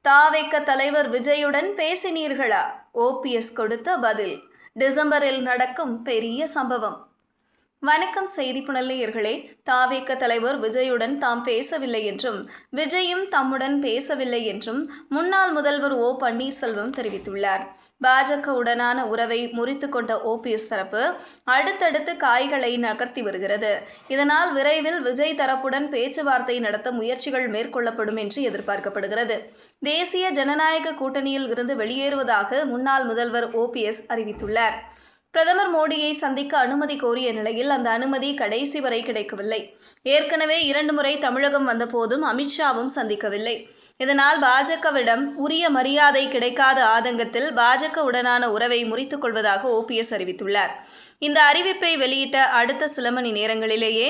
தாவேக தலைவர் விஜயுடன் பேசினீர்களா? ஓபிஎஸ் கொடுத்த பதில். டிசம்பரில் நடக்கும் பெரிய சம்பவம். வணக்கம் செய்திப்புணல் நேயர்களே. தாவேக தலைவர் விஜயுடன் தாம் பேசவில்லை என்றும் விஜயும் தம்முடன் பேசவில்லை என்றும் முன்னாள் முதல்வர் ஓ பன்னீர்செல்வம் தெரிவித்துள்ளார். பாஜகவுடனான உறவை முறித்துக் கொண்ட ஓபிஎஸ் தரப்பு அடுத்தடுத்து காய்களை நகர்த்தி வருகிறது. இதனால் விரைவில் விஜய் தரப்புடன் பேச்சுவார்த்தை நடத்த முயற்சிகள் மேற்கொள்ளப்படும் என்று எதிர்பார்க்கப்படுகிறது. தேசிய ஜனநாயக கூட்டணியில் இருந்து வெளியேறுவதாக முன்னாள் முதல்வர் ஓபிஎஸ் அறிவித்துள்ளார். பிரதமர் மோடியை சந்திக்க அனுமதி கோரிய நிலையில் அந்த அனுமதி கடைசி வரை கிடைக்கவில்லை. ஏற்கனவே 2 முறை தமிழகம் வந்தபோதும் அமித்ஷாவும் சந்திக்கவில்லை. இதனால் பாஜகவிடம் உரிய மரியாதை கிடைக்காத ஆதங்கத்தில் பாஜகவுடனான உறவை முறித்துக் கொள்வதாக ஓபிஎஸ் அறிவித்துள்ளார். இந்த அறிவிப்பை வெளியிட்ட அடுத்த சில மணி நேரங்களிலேயே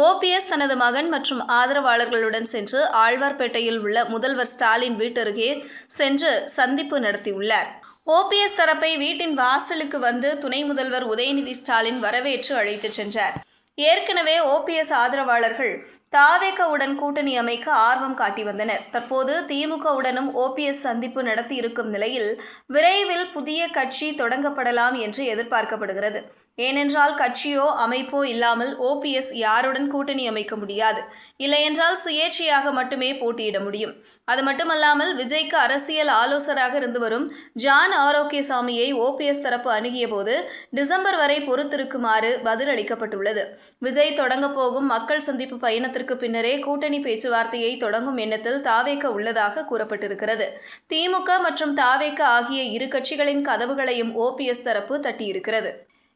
ஓபிஎஸ் தனது மகன் மற்றும் ஆதரவாளர்களுடன் சென்று ஆழ்வார்பேட்டையில் உள்ள முதல்வர் ஸ்டாலின் வீட்டருகே சென்று சந்திப்பு நடத்தியுள்ளார். ஓபிஎஸ் தரப்பை வீட்டின் வாசலுக்கு வந்து துணை முதல்வர் உதயநிதி ஸ்டாலின் வரவேற்று அழைத்துச் சென்றார். ஏற்கனவே ஓபிஎஸ் ஆதரவாளர்கள் தாவேகவுடன் கூட்டணி அமைக்க ஆர்வம் காட்டி வந்தனர். தற்போது திமுகவுடனும் ஓபிஎஸ் சந்திப்பு நடத்தி இருக்கும் நிலையில் விரைவில் புதிய கட்சி தொடங்கப்படலாம் என்று எதிர்பார்க்கப்படுகிறது. ஏனென்றால் கட்சியோ அமைப்போ இல்லாமல் ஓபிஎஸ் யாருடன் கூட்டணி அமைக்க முடியாது. இல்லையென்றால் சுயேட்சையாக மட்டுமே போட்டியிட முடியும். அது மட்டுமல்லாமல் விஜய்க்கு அரசியல் ஆலோசகராக இருந்து வரும் ஜான் ஆரோக்கியசாமியை ஓபிஎஸ் தரப்பு அணுகிய போது டிசம்பர் வரை பொறுத்திருக்குமாறு பதிலளிக்கப்பட்டுள்ளது. விஜய் தொடங்க போகும் மக்கள் சந்திப்பு பயணத்திற்கு பின்னரே கூட்டணி பேச்சுவார்த்தையை தொடங்கும் எண்ணத்தில் தாவேக உள்ளதாக கூறப்பட்டிருக்கிறது. திமுக மற்றும் தாவேக ஆகிய இரு கட்சிகளின் கதவுகளையும் ஓபிஎஸ் தரப்பு தட்டியிருக்கிறது.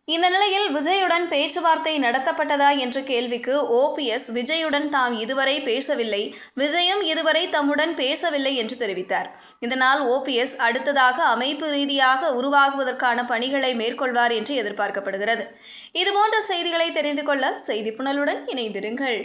இந்த நிலையில் விஜயுடன் பேச்சுவார்த்தை நடத்தப்பட்டதா என்ற கேள்விக்கு ஓபிஎஸ் விஜயுடன் தாம் இதுவரை பேசவில்லை, விஜயும் இதுவரை தம்முடன் பேசவில்லை என்று தெரிவித்தார். இதனால் ஓபிஎஸ் அடுத்ததாக அமைப்பு ரீதியாக உருவாகுவதற்கான பணிகளை மேற்கொள்வார் என்று எதிர்பார்க்கப்படுகிறது. இதுபோன்ற செய்திகளை தெரிந்து கொள்ள செய்திப்புணலுடன் இணைந்திருங்கள்.